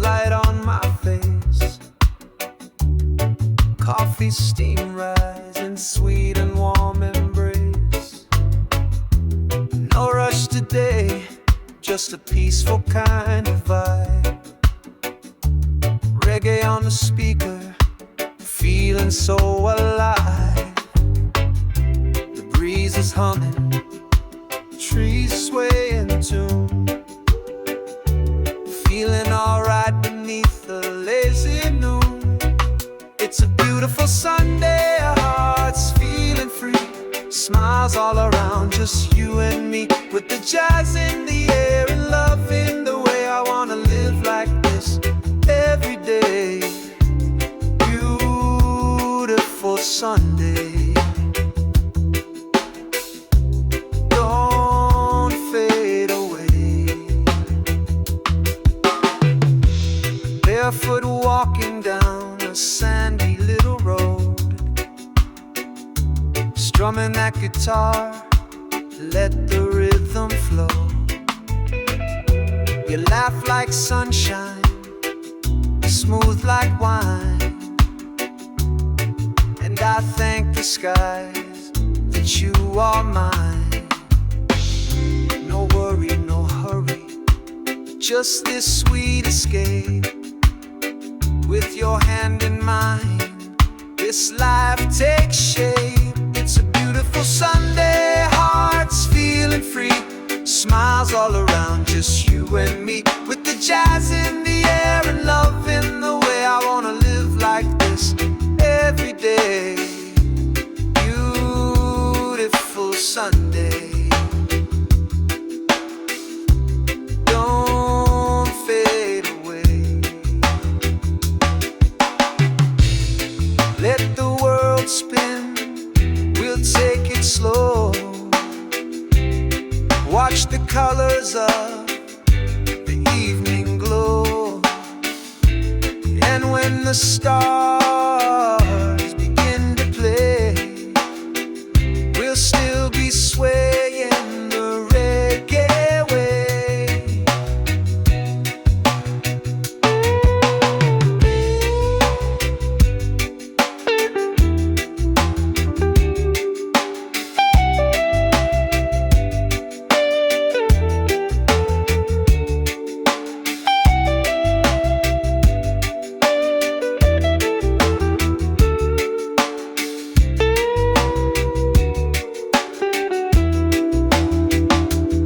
light on my face. Coffee steam rising, sweet and warm embrace. No rush today, just a peaceful kind of vibe. Reggae on the speaker, feeling so alive. The breeze is humming, trees sway in tune. Feeling alright beneath the lazy noon. It's a beautiful Sunday, our hearts feeling free. Smiles all around, just you and me. With the jazz in the air and love in the way. I wanna live like this every day. Beautiful Sunday. Don't fade away. Barefoot walking down a sandy little road, strumming that guitar, let the rhythm flow. You laugh like sunshine, smooth like wine, and I thank the skies that you are mine. No worry, no hurry, just this sweet escape. With your hand in mine, this life takes shape. It's a beautiful Sunday, hearts feeling free. Smiles all around, just you and me. With the jazz in the air and love in the way. I wanna live like this every day. Beautiful Sunday. Don't fade away. Let the world spin, we'll take it slow. Watch the colors of the evening glow. And when the stars begin to play, we'll still be swaying the reggae way.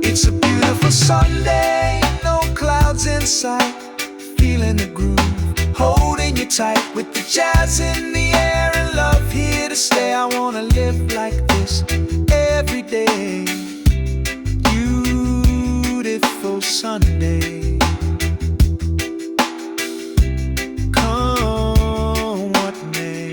It's a beautiful Sunday, no clouds in sight. Feeling the groove, holding you tight. With the jazz in the air and love here to stay. I wanna live like this every day. Beautiful Sunday. Come what may.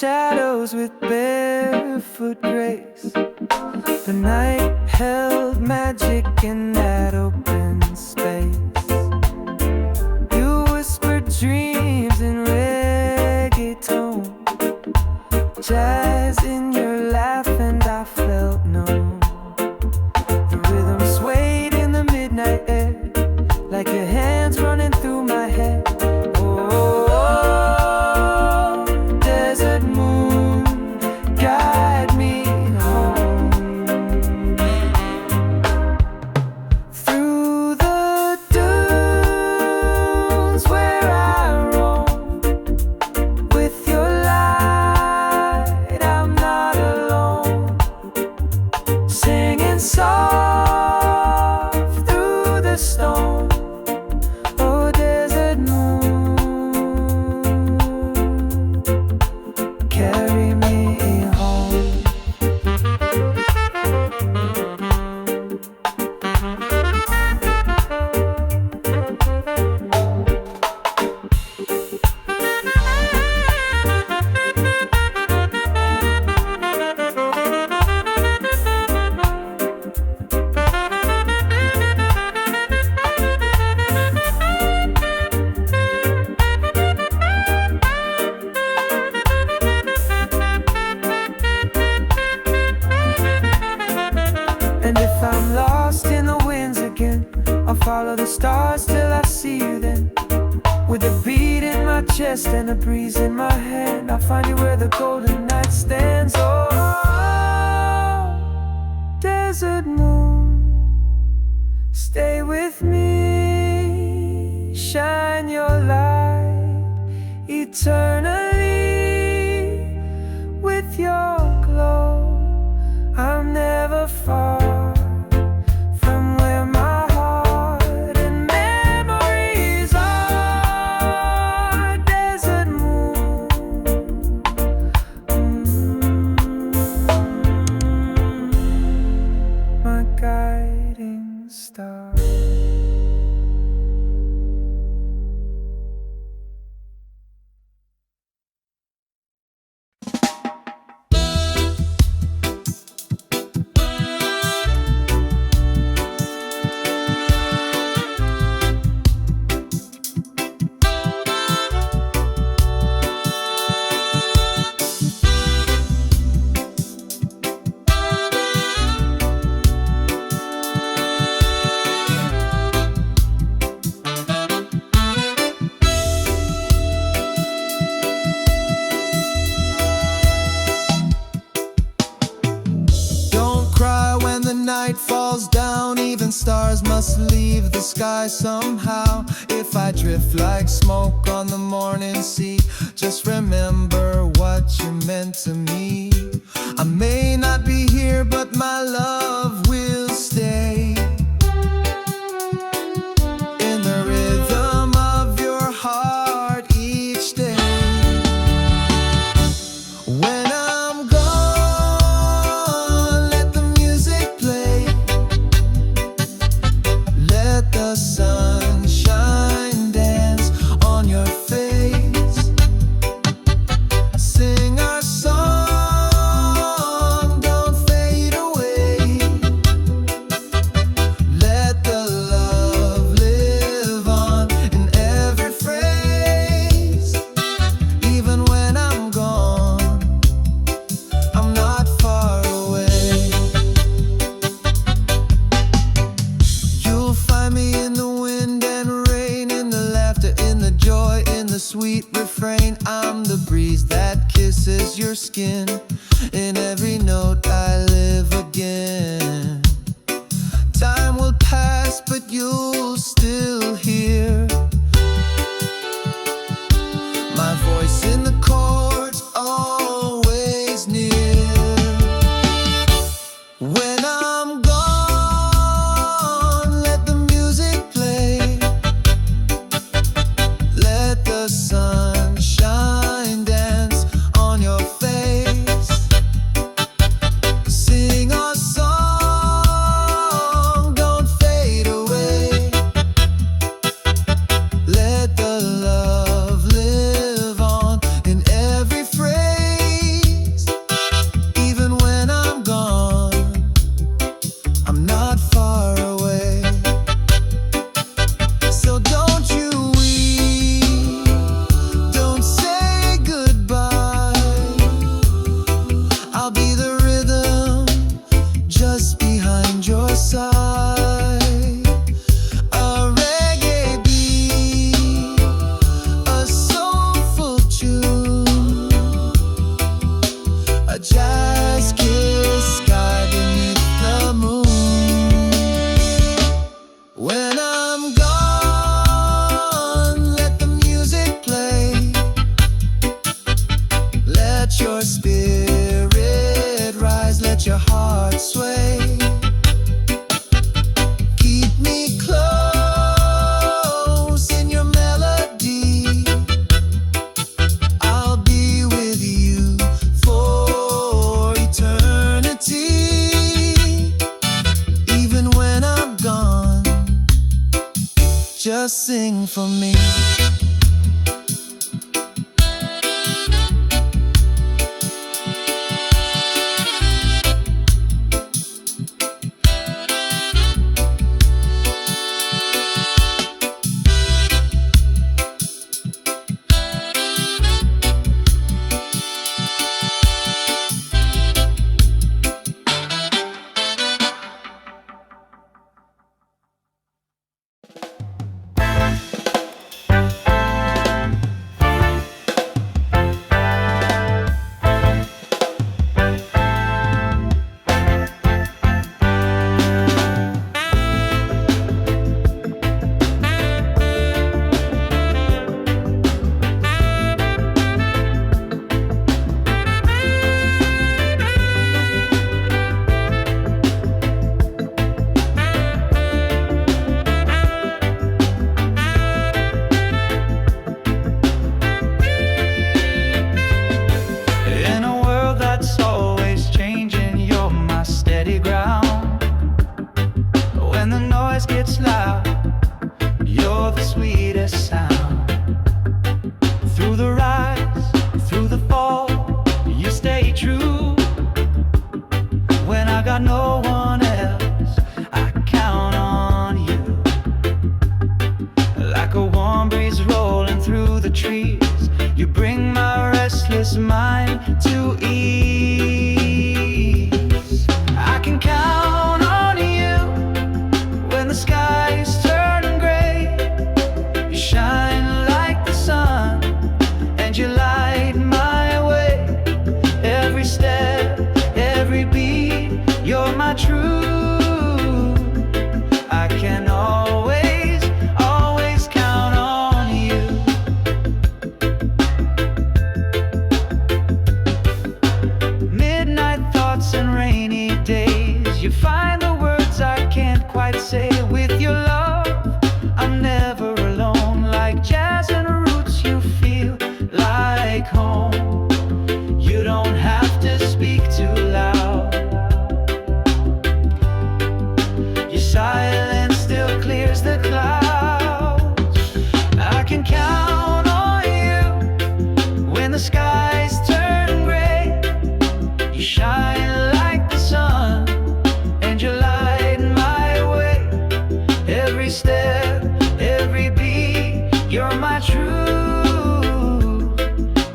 shadows with barefoot grace. The night held magic in that open space. You whispered dreams in reggae tone, jazz in your laugh, and I felt known. The rhythm swayed in the midnight air, like your hands running through my hair. Oh, desert moon, guide me home. Through the dunes where I roam, with your light I'm not alone. Singing soft through the stone. Oh, desert moon, carry me home. And if I'm lost in the winds again, I'll follow the stars till I see you then. With a beat in my chest and a breeze in my hand, I'll find you where the golden night stands. Oh, desert moon, stay with me, shine your light eternally. With your glow, I'm never far from where my heart and memories are. Desert moon, my guiding star. Night falls down, even stars must leave the sky somehow. If I drift like smoke on the morning sea, just remember what you meant to me. I may not be here, but my love will stay in the rhythm of your heart each day. When I'm gone, let the music play. Let the sunshine dance on your face. Sing our song, don't fade away. Let the love live on in every phrase. Even when I'm gone, I'm not far away. You'll find me in the wind and rain, in the laughter, in the joy, in the sweet refrain. I'm the breeze that kisses your skin. In every note I live again. Time will pass, but you'll still hear my voice in the chords, always near. When I'm gone, let the music play. Let the sunshine dance on your face. Sing our song, don't fade away. just sing for me. Gets loud, you're the sweetest sound. Through the rise, through the fall, you stay true. When I got no one else, I count on you. Like a warm breeze rolling through the trees, you bring my restless mind to ease. I can count on you when the skies turn gray. You shine like the sun, and you light my way. Every step, every beat, you're my truth. I can always, always count on you. Midnight thoughts and rainy days, you find the words I can't quite say. With your love, I'm never alone. Like jazz and roots, you feel like home. You don't have to speak too loud. Your silence still clears the clouds. I can count on you when the skies turn gray. You shine like the sun, and you light my way. Every step, every beat, you're my truth.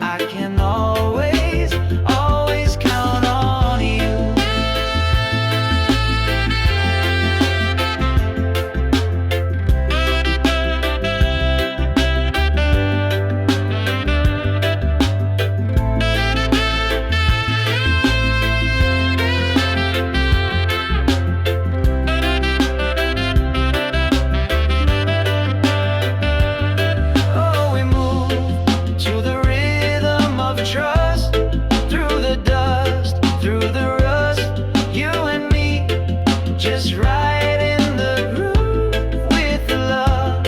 I can always, always count on you. Oh, we move to the rhythm of trust. Through the dust, through the rust, you and me, just right in the groove. With the love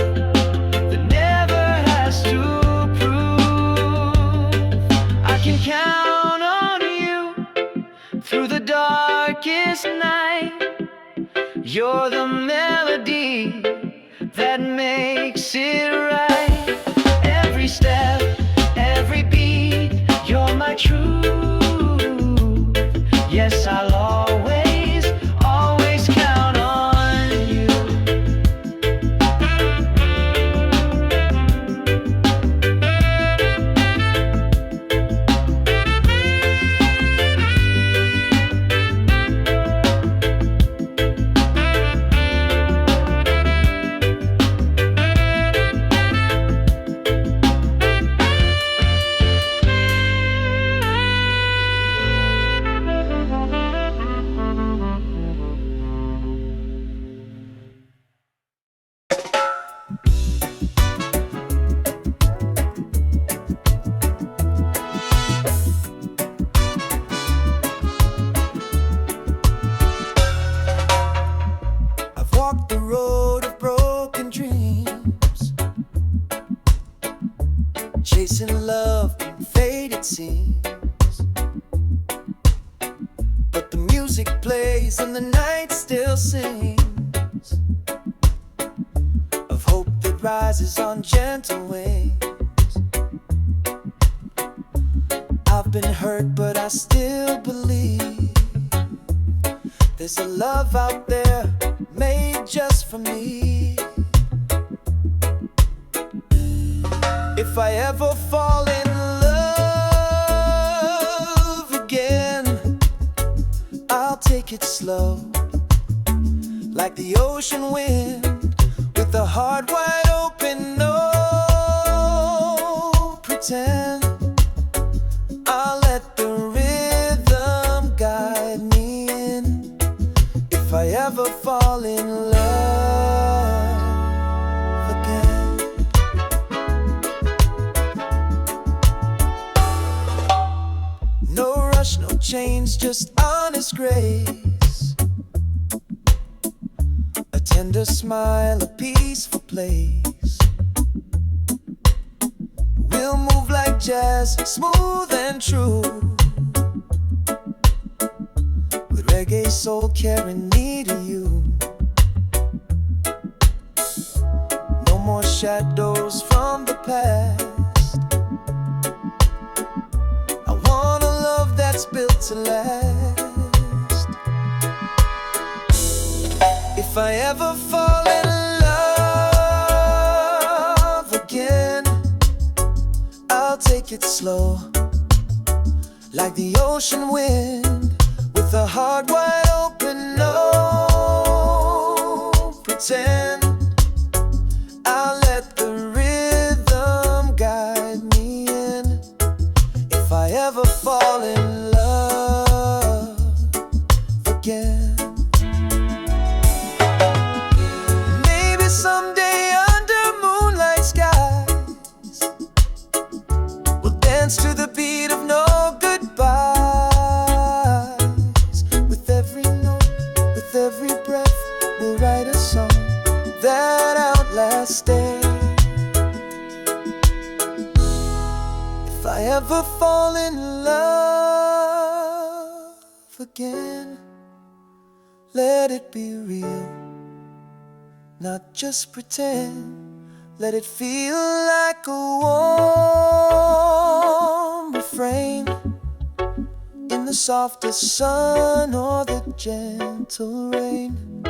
that never has to prove. I can count on you through the darkest night. You're the melody that makes it right. Every step, every beat, you're my truth. Yes, I'll always, always count on you. I've walked the road of broken dreams, chasing love in faded scenes. But the music plays and the night still sings of hope that rises on gentle wings. I've been hurt, but I still believe there's a love out there made just for me. If I ever fall in love again, I'll take it slow, like the ocean wind, with a heart wide open, no pretend. I'll let the rhythm guide me in. If I ever fall in love again. No rush, no change, just honest grace. A tender smile, a peaceful place. We'll move like jazz, smooth and true, with reggae, soul, care, and need of you. No more shadows from the past. I want a love that's built to last. If I ever fall in love again, I'll take it slow, like the ocean wind, with a heart wide open, no pretend. I'll let the rhythm guide me in. If I ever fall in love again. Maybe someday under moonlight skies, to the beat of no goodbyes. With every note, with every breath, we'll write a song that outlasts day. If I ever fall in love again, let it be real, not just pretend. Let it feel like a warm refrain in the softest sun or the gentle rain.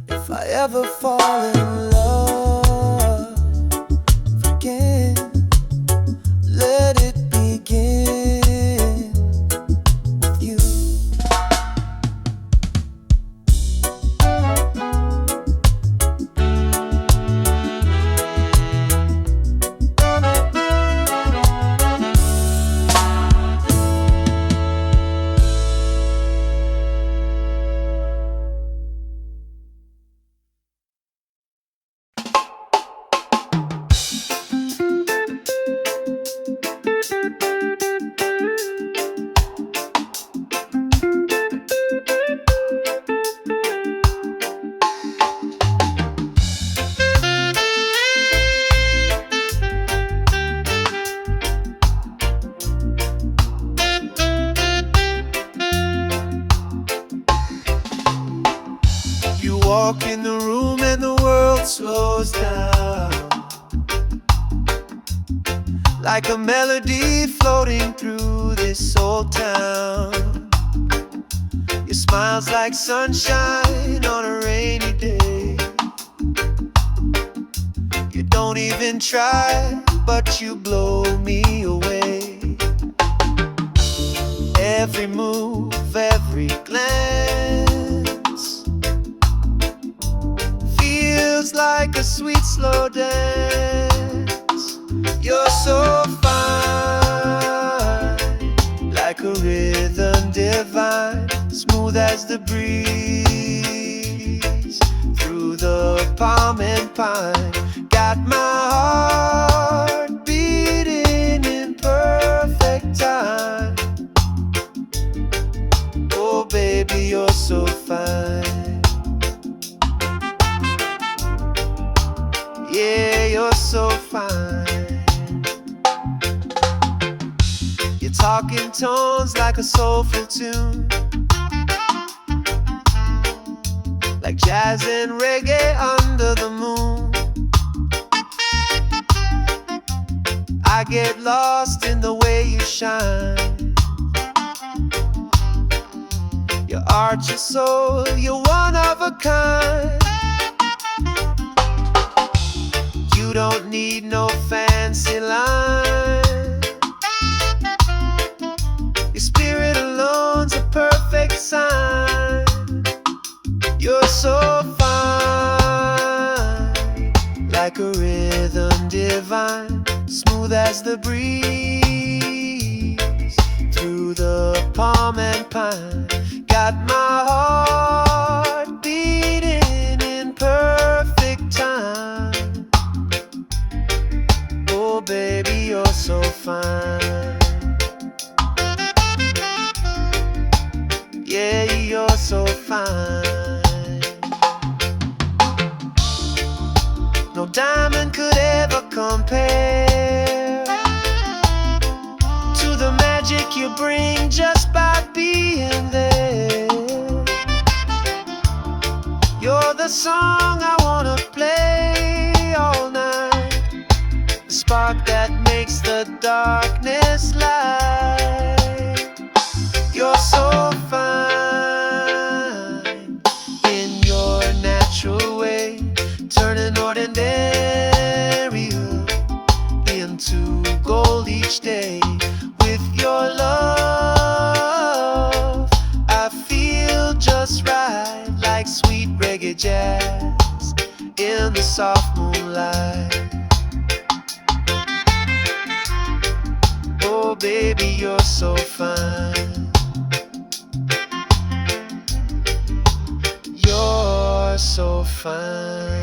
If I ever fall in love again, let it begin with you. Walk in the room and the world slows down, like a melody floating through this old town. Your smile's like sunshine on a rainy day. You don't even try, but you blow me away. Every move, every glance feels like a sweet slow dance. You're so fine, like a rhythm divine, smooth as the breeze through the palm and pine. Got my heart beating in perfect time. Oh baby, you're so fine. Yeah, you're so fine. You're talking tones like a soulful tune, like jazz and reggae under the moon. I get lost in the way you shine. Your art, your soul, you're one of a kind. You don't need no fancy line. Your spirit alone's a perfect sign. You're so fine, like a rhythm divine, smooth as the breeze through the palm and pine. Got my heart beating in perfect time. Oh baby, you're so fine. Yeah, you're so fine. No diamond could ever compare to the magic you bring just by being there. You're the song I wanna play all night, the spark that makes the darkness light. You're so fine in your natural way, turning ordinary into gold each day. With your love, I feel just right, like sweet reggae jazz in the soft moonlight. Oh baby, you're so fine. You're so fine.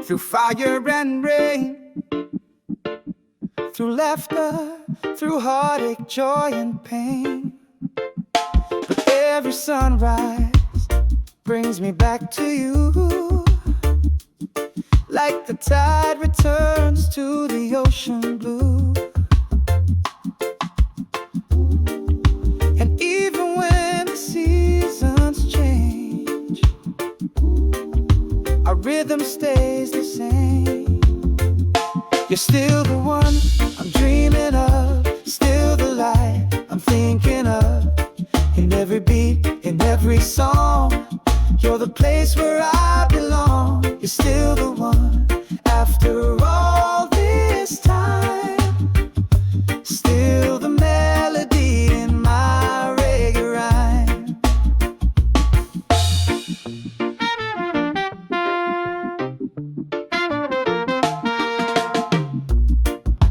Through fire and rain, through laughter, through heartache, joy and pain. But every sunrise brings me back to you, like the tide returns to the ocean blue. And even when the seasons change, our rhythm stays the same. You're still the one I'm dreaming of, still the light I'm thinking of. In every beat, in every song, you're the place where I belong. You're still the one after all this time, still the melody in my reggae rhyme.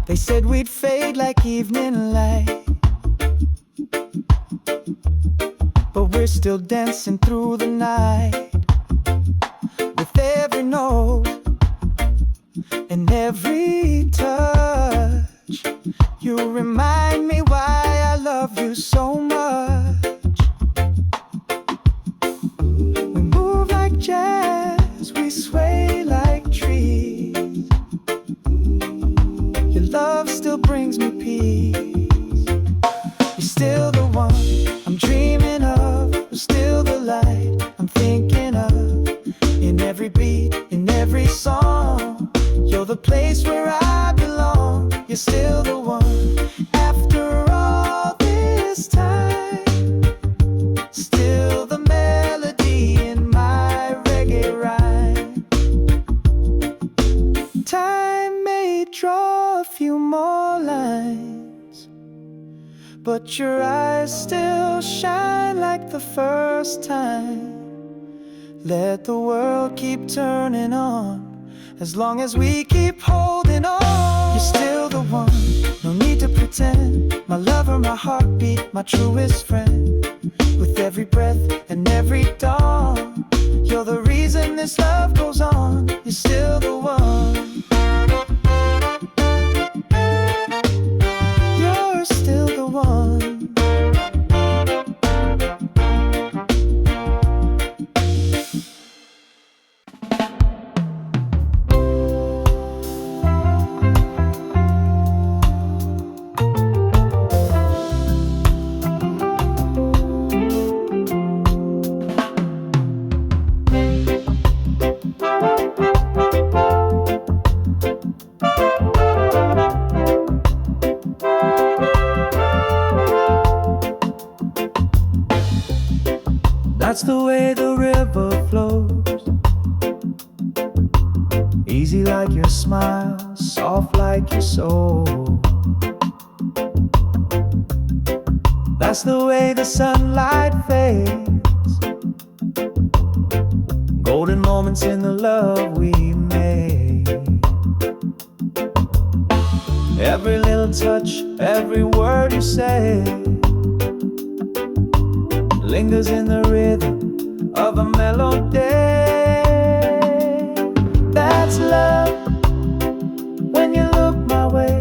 They said we'd fade like evening light, but we're still dancing through the night. With every note and every touch, you remind me why I love you so much. We move like jazz, we sway like trees. Your love still brings me peace. You're still the one I'm dreaming of, you're still the light I'm thinking of. In every beat, in every song, you're the place where I belong. You're still the one after all this time, still the melody in my reggae rhyme. Time may draw a few more lines, but your eyes still shine like the first time. Let the world keep turning on, as long as we keep holding on. You're still the one, no need to pretend. My lover, my heartbeat, my truest friend. With every breath and every dawn, you're the reason this love goes on. You're still the one. easy like your smile, soft like your soul. That's the way the sunlight fades, golden moments in the love we made. Every little touch, every word you say lingers in the rhythm of a melody. That's love when you look my way.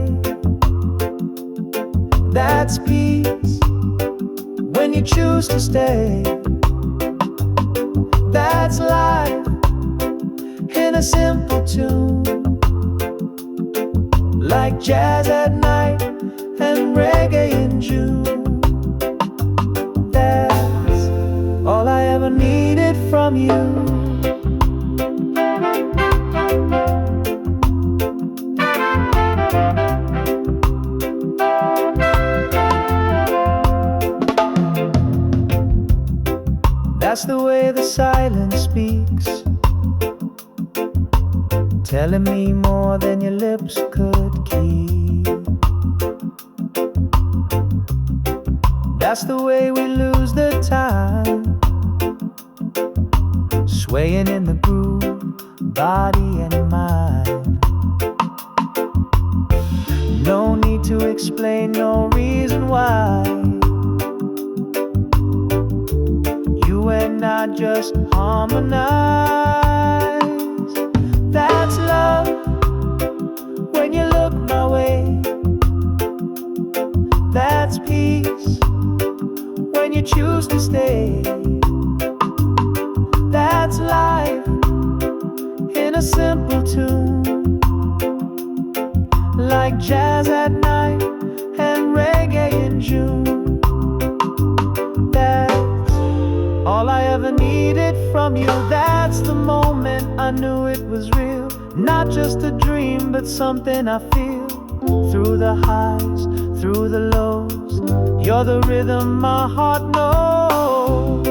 That's peace when you choose to stay. That's life in a simple tune, like jazz at night and reggae in June. That's all I ever needed from you. That's the way the silence speaks, telling me more than your lips could keep. That's the way we lose the time, swaying in the groove, body and mind. No need to explain, no reason why. You and I just harmonize. That's love when you look my way. That's peace when you choose to stay. That's life in a simple tune, like jazz at night and reggae in June. That's all I ever needed from you. That's the moment I knew it was real, not just a dream, but something I feel. Through the highs, through the lows, you're the rhythm my heart knows.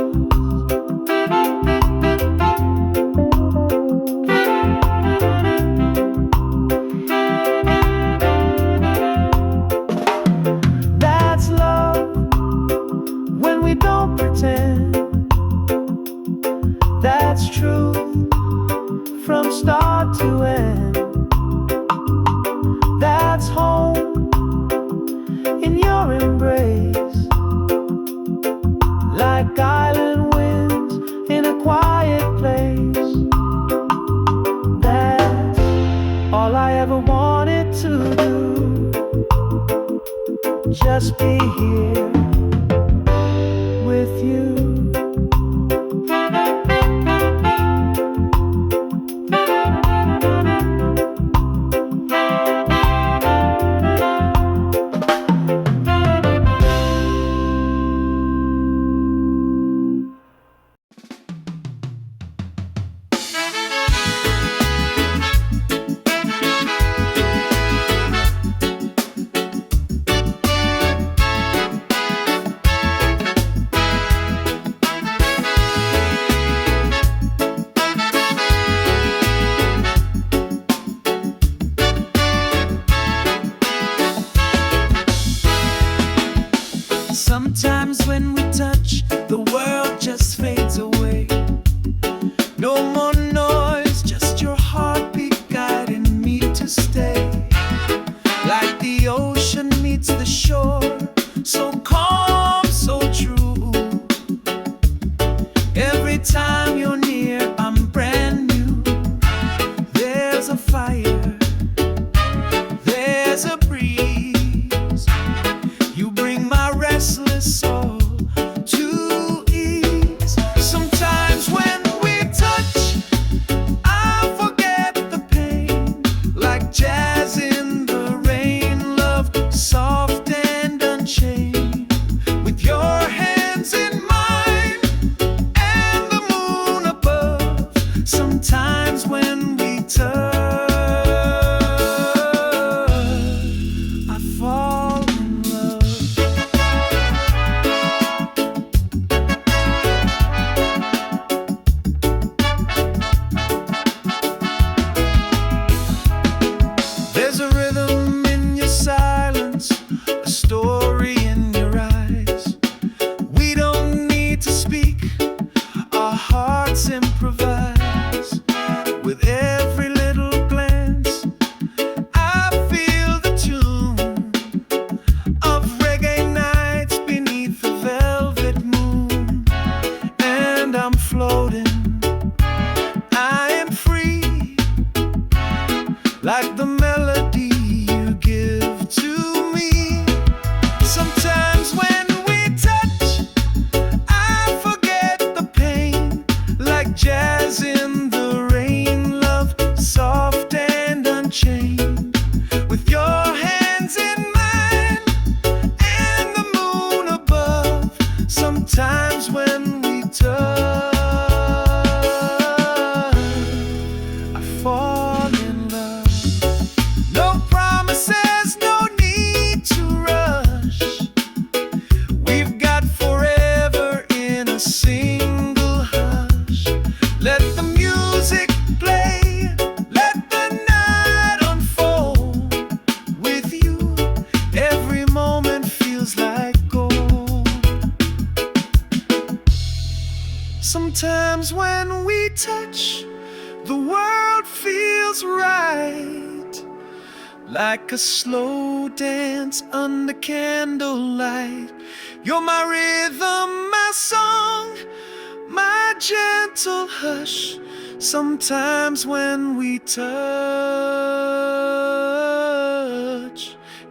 That's love when we don't pretend. That's truth from start to end. That's home in your embrace, like island winds in a quiet place. That's all I ever wanted to do, just be here with you. like the melody you give to me. Sometimes when we touch, I forget the pain, like jazz in the rain, love soft and unchained. With your hands in mine and the moon above, sometimes when we touch, I fall in love. No promises, no need to rush. We've got forever in a single hush. Let the music play, let the night unfold. With you, every moment feels like gold. Sometimes when we touch, the world feels right, like a slow dance under candlelight. You're my rhythm, my song, my gentle hush. Sometimes when we touch,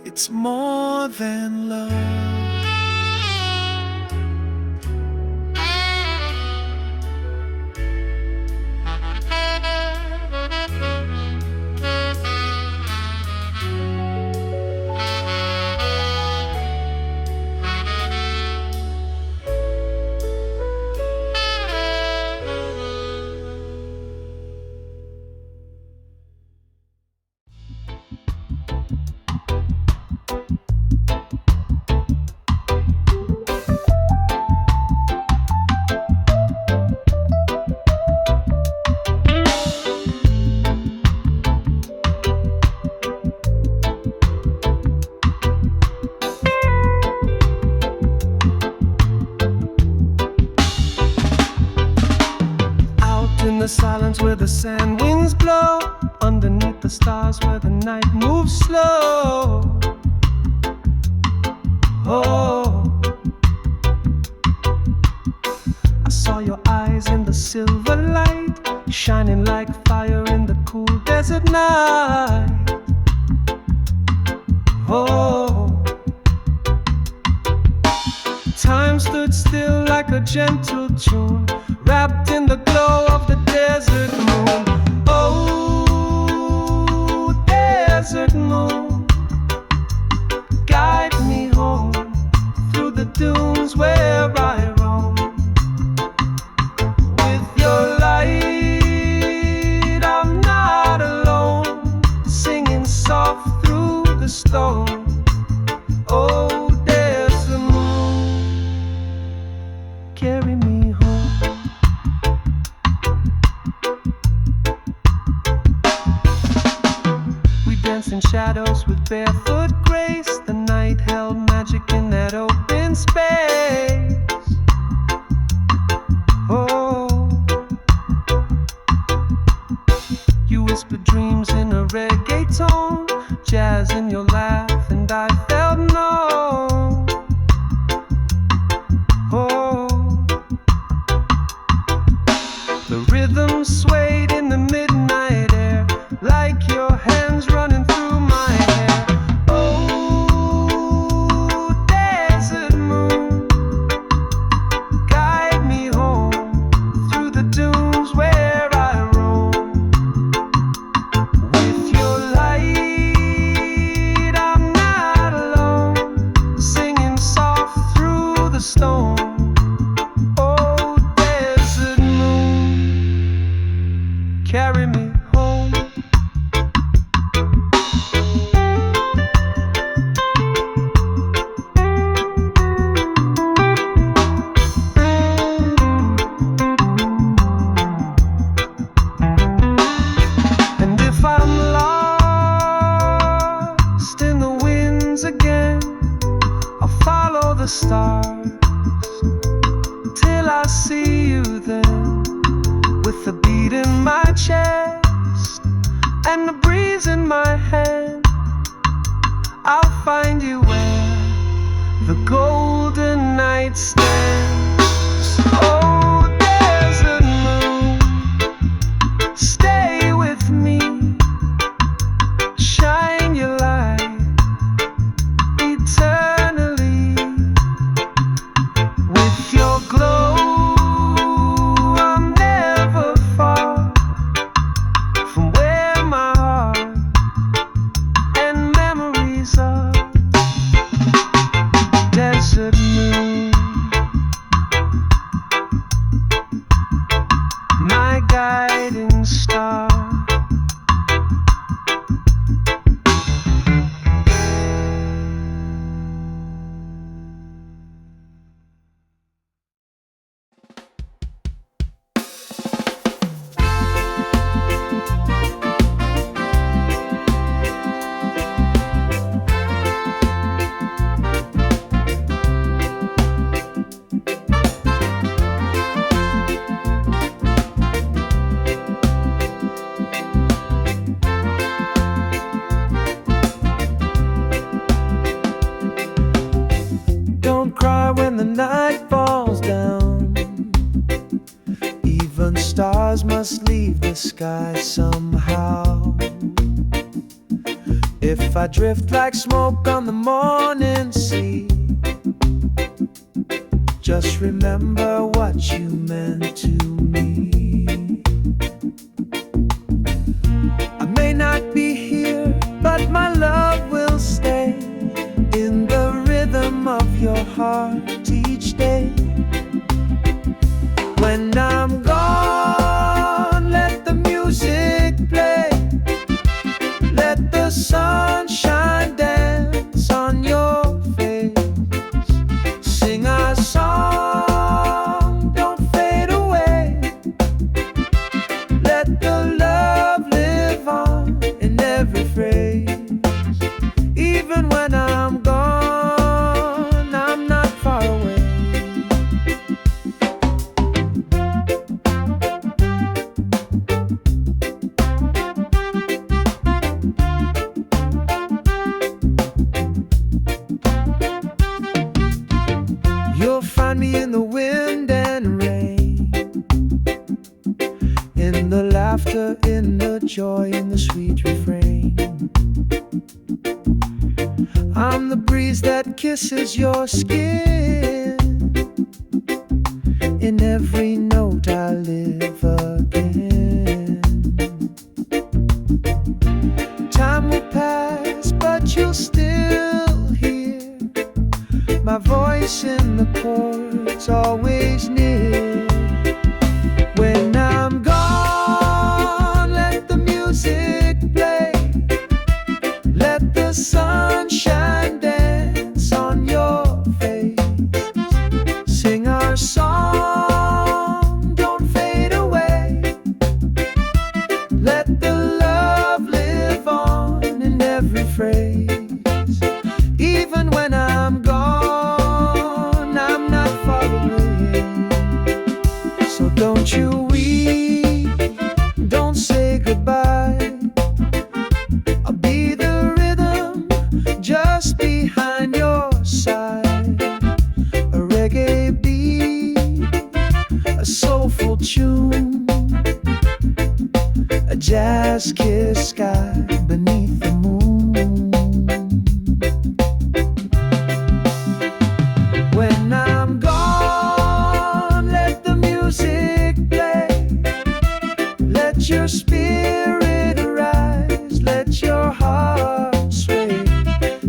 it's more than love. In the silence where the sand winds blow, underneath the stars where the night moves slow. Oh, I saw your eyes in the silver light, shining like fire in the cool desert night. Oh, time stood still like a gentle tune, wrapped in the glow of the desert moon. Oh, desert moon, guide me home through the dunes where I roam. With your light, I'm not alone, singing soft through the storm. Oh, desert moon, carry me home. In shadows with barefoot grace, the night held magic in that open space. Oh, you whispered dreams in a reggae tone, jazz in your laugh, and I felt known. Oh, the rhythm swayed in the midnight air, like your hands running through my hair. Oh, desert moon, guide me home through the dunes where I roam. With your light, I'm not alone, singing soft through the storm. Oh, desert moon, carry me home. The stars till I see you then, with the beat in my chest and the breeze in my hand. I'll find you where the golden night stands. Oh, desert moon, stay with me must leave the sky somehow. If I drift like smoke on the morning sea, just remember what you meant to me. I may not be here, but my love will stay in the rhythm of your heart each day. When I'm gone, let the music play. Let the sunshine dance on your face. Sing our song, don't fade away. Let the love live on in every phrase. Even when I'm gone, I'm not far away. You'll find me in the wind and rain, in the laughter, in the joy, in the sweet refrain. I'm the breeze that kisses your skin. In every note I live again. Time will pass, but you'll still hear my voice in the chords, always near. When I'm gone, let the music play. Let the sunshine dance on your face. Sing our song, don't fade away. Let the love live on in every phrase. Even when I'm gone, I'm not far away. So don't you weep, don't say goodbye. I'll be the rhythm just behind your side. A reggae beat, a soulful tune, a jazz kiss sky beneath the moon. When I'm gone, let the music play. Let your spirit arise, let your heart sway.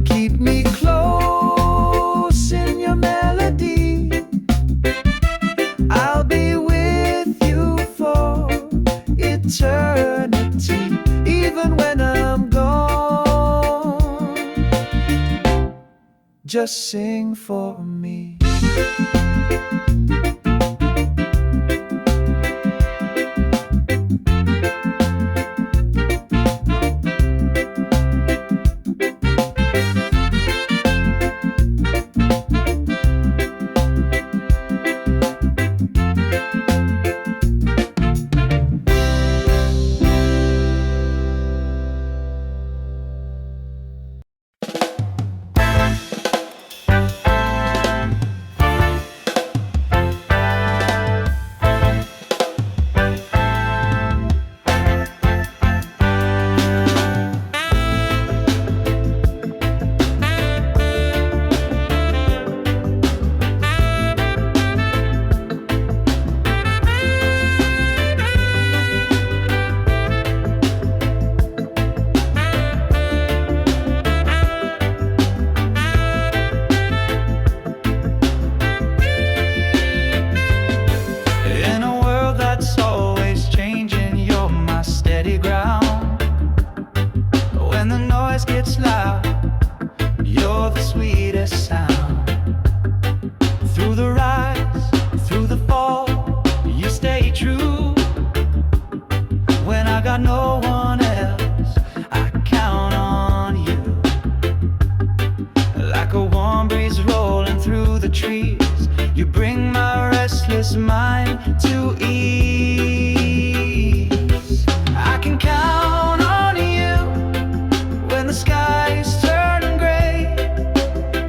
Keep me close in your melody. I'll be with you for eternity. Even when I'm gone, just sing for me.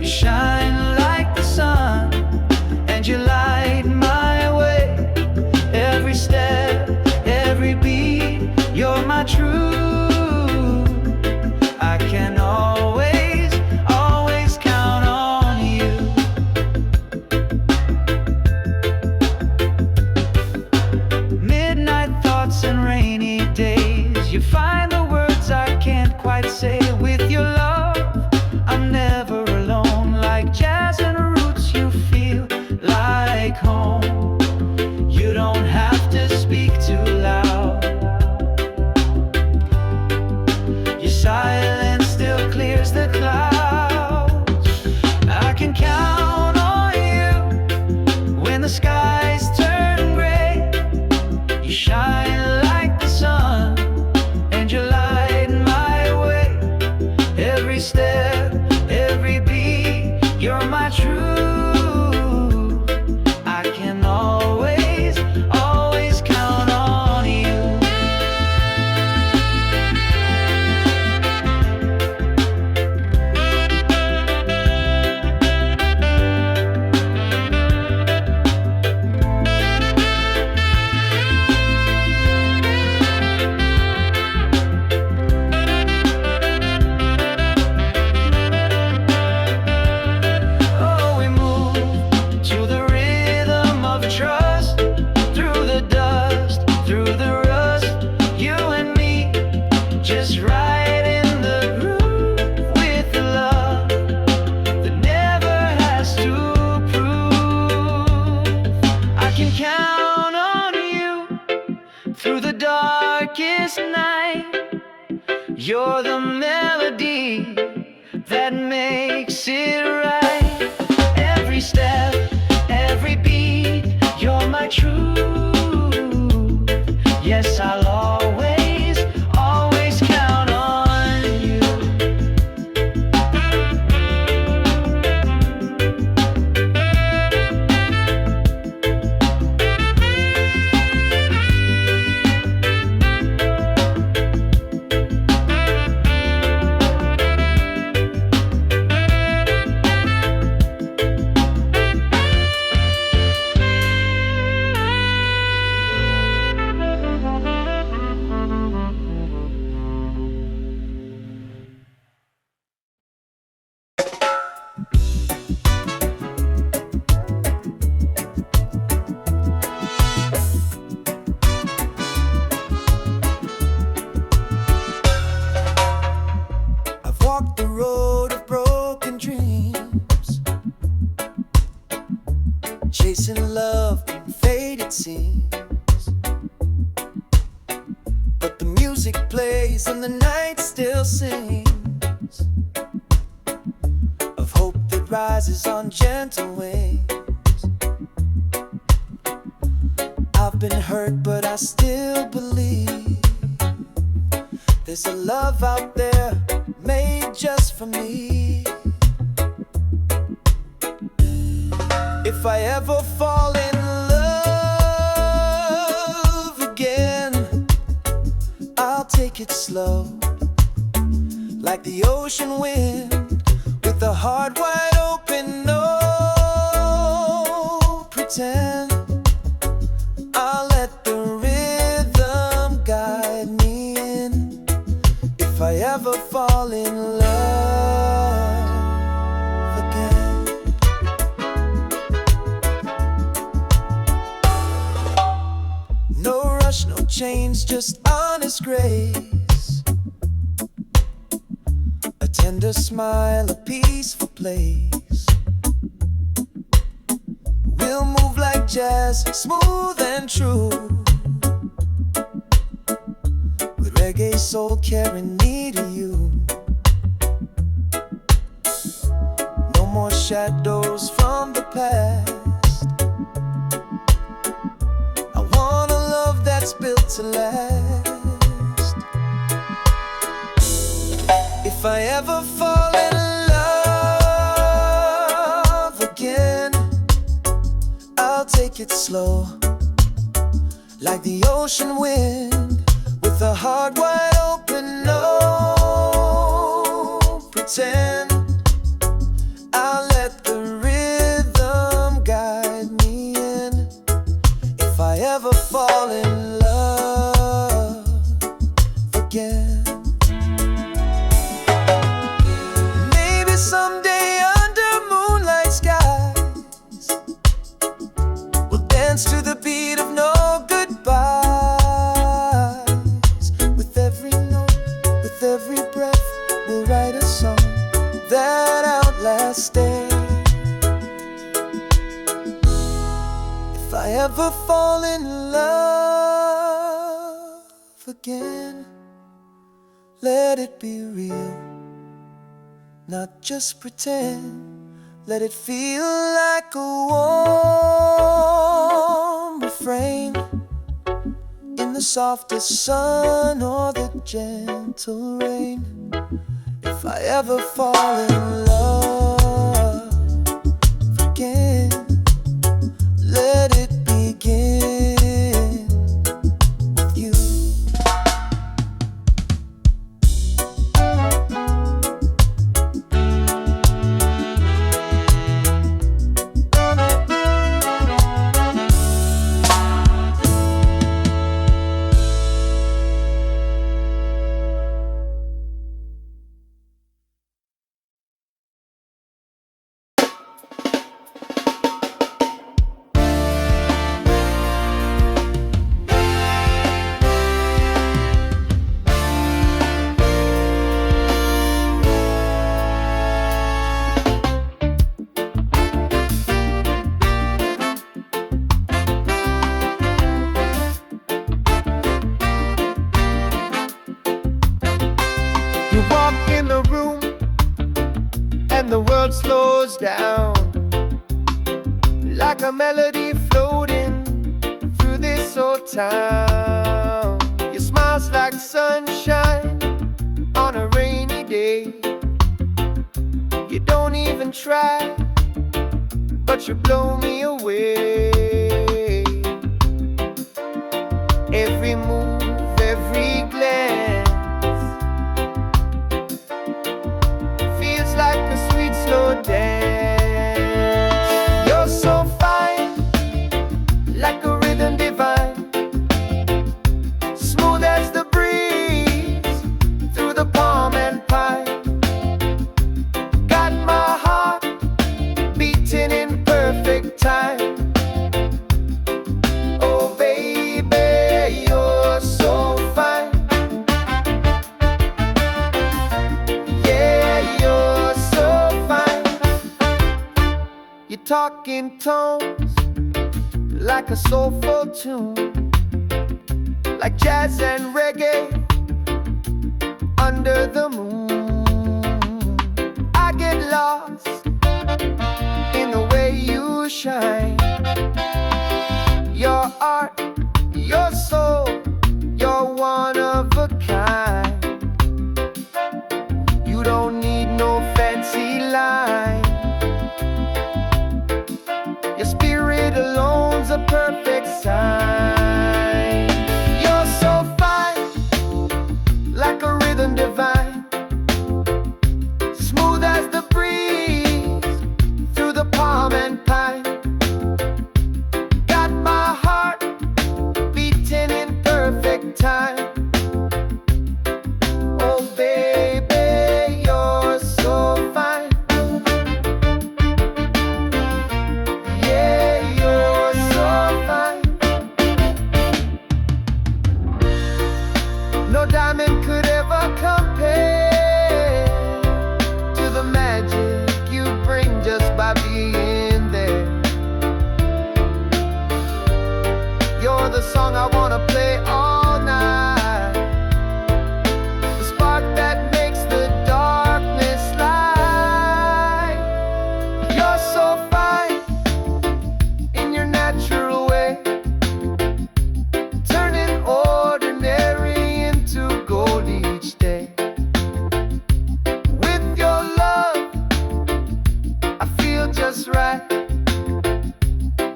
Shine You're the melody that makes it right. Every step, every beat, you're my truth. Yes, I'll always, always count on you. Walk the road of broken dreams, chasing love in faded scenes. But the music plays and the night still sings of hope that rises on gentle wings. I've been hurt, but I still believe there's a love out there made just for me. If I ever fall in love again, I'll take it slow, like the ocean wind, with a heart wide open, no pretend. I'll let the rhythm guide me in. If I ever fall in love again. No rush, no change, just honest grace, a tender smile, a peaceful place. We'll move like jazz, smooth and true, with reggae, soul, care, and need of you. No more shadows from the past. I want a love that's built to last. If I ever fall in love again, I'll take it slow, like the ocean wind, with a heart wide open, no pretend. I'll let the rhythm guide me in. If I ever fall in love again. Maybe someday under moonlight skies, we'll dance to the beat of no goodbyes. With every note, with every breath, we'll write a song that outlasts day. If I ever fall in love again, let it be real, not just pretend. Let it feel like a warm refrain in the softest sun or the gentle rain. If I ever fall in love again, let it world slows down, like a melody floating through this old town. Your smile's like sunshine on a rainy day. You don't even try, but you blow me away. Every move, every glance feels like a sweet slow dance. You're so fine, like a rhythm divine, smooth as the breeze through the palm and pine. Got my heart beating in perfect time. Oh baby, you're so fine. Yeah, you're so fine. You talk in tones like a soulful tune, like jazz and reggae under the moon. I get lost in the way you shine. Your art, your soul, you're one of a kind. You don't need no fancy line. Your spirit alone's a perfect sign. You're so fine, like a rhythm divine, smooth as the breeze through the palm and pine. Got my heart beating in perfect time. Oh baby, you're so fine. Yeah, you're so fine. No diamond could ever compare to the magic you bring just by being there. You're the song I wanna play all night, the spark that makes the darkness light. You're so fine in your natural way, turning ordinary into gold each day. With your love, I feel just right,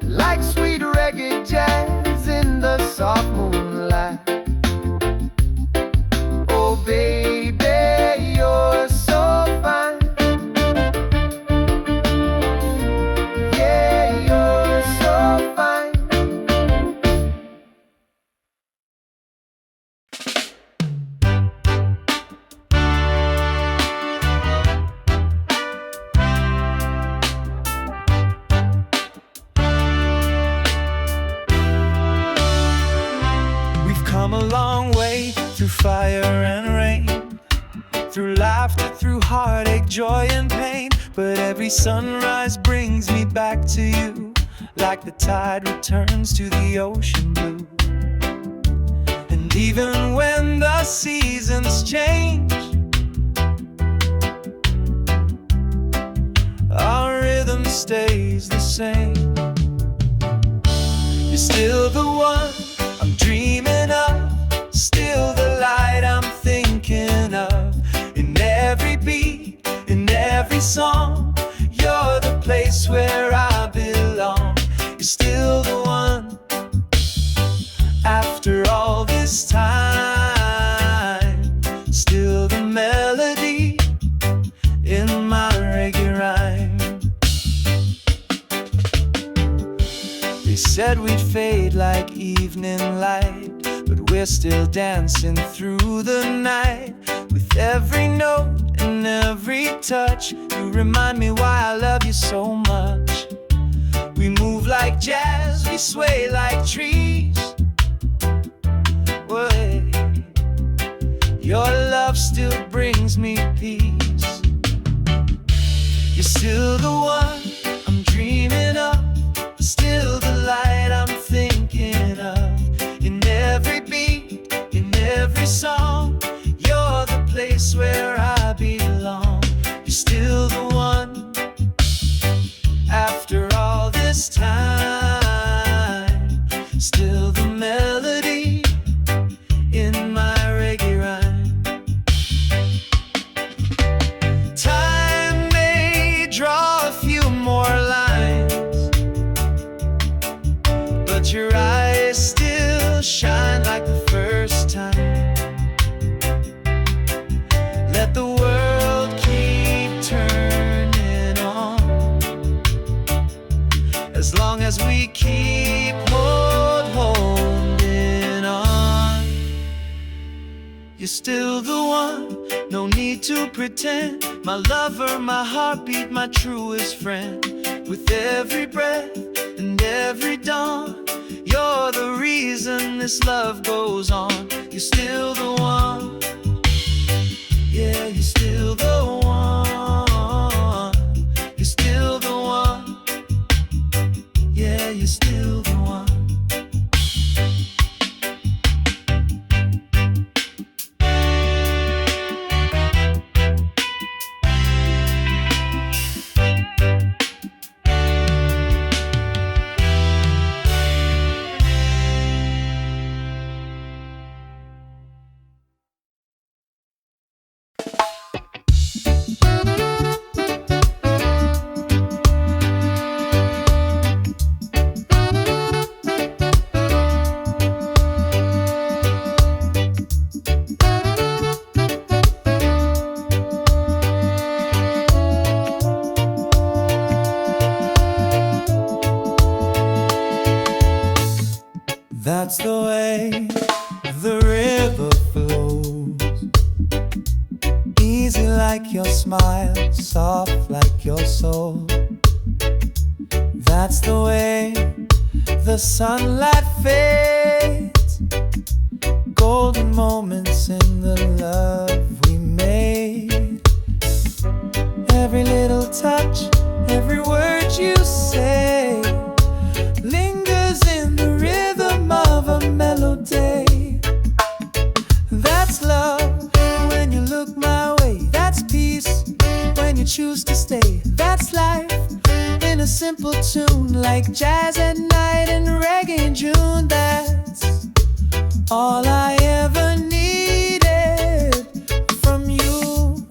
like sweet reggae jazz in the soft moonlight. Oh baby, you're so fine. Yeah, you're so fine. We've come a long way through fire and rain, through laughter, through heartache, joy and pain. But every sunrise brings me back to you, like the tide returns to the ocean blue. And even when the seasons change, our rhythm stays the same. You're still the one I'm dreaming of, still the light I'm thinking of. In every beat, in every song, you're the place where I belong. You're still the one, after all this time, still the melody in my reggae rhyme. They said we'd fade like evening light, but we're still dancing through the night. With every note and every touch, you remind me why I love you so much. We move like jazz, we sway like trees. Way. Your love still brings me peace. You're still the one I'm dreaming of, still the light I'm thinking of. In every beat, in every song, you're the place where I belong. You're still the one you're still the one. No need to pretend. My lover, my heartbeat, my truest friend. With every breath and every dawn, you're the reason this love goes on. You're still the one. Yeah, you're still the one. You're still the one. Yeah, you're still the one. That's the way the river flows, easy like your smile, soft like your soul. That's the way the sunlight fades, golden moments in the love we made. Every little touch, every word you say lingers in the rhythm of a melody. That's love when you look my way. That's peace when you choose to stay. That's life in a simple tune, like jazz at night and reggae in June. That's all I ever needed from you.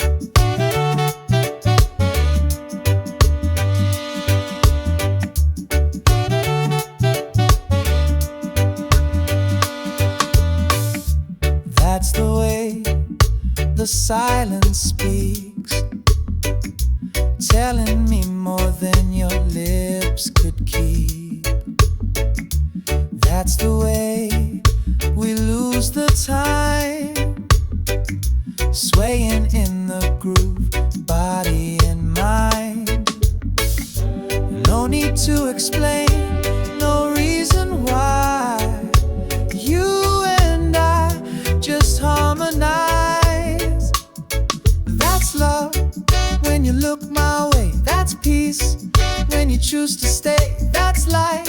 That's the way the silence speaks, telling me more than your lips could keep. That's the way we lose the time, swaying in the groove, body and mind. No need to explain, no reason why. You and I just harmonize. That's love when you look my way. That's peace when you choose to stay. That's life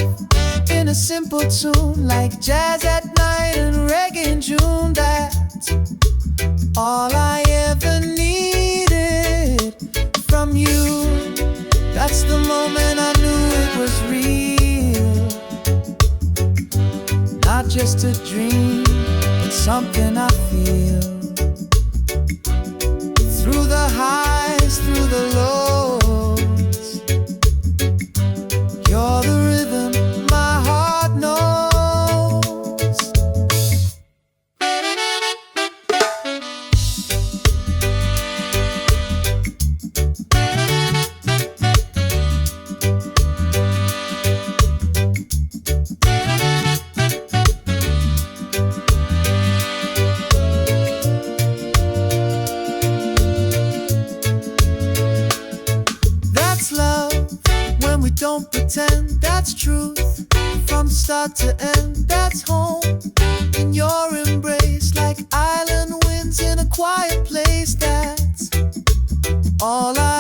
in a simple tune, like jazz at night and reggae in June. That's all I ever needed from you. That's the moment I knew it was real, not just a dream, but something I feel. Through the highs, through the lows, you're the rhythm my heart knows. That's love when we don't pretend. That's truth from start to end. That's home in your embrace, like island winds in a quiet place. That's all I